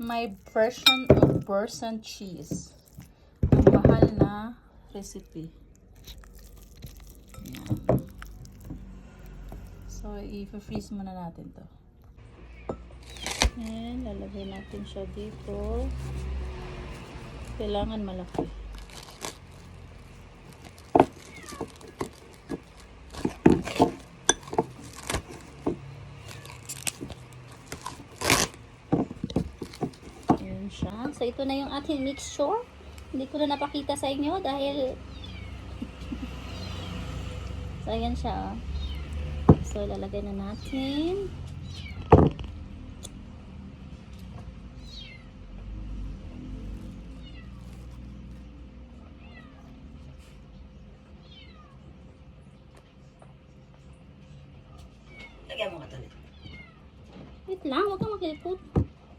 my version of Bursan cheese. Ang mahal na recipe. Ayan. So, i-freeze muna natin to. And lalagay natin siya dito. Kailangan malaki. Ayan siya. So, ito na yung ating mixture. Hindi ko na napakita sa inyo dahil so, ayan siya. So, lalagay na natin. Lagyan mo ka ulit. Wait lang, huwag kang makilikot.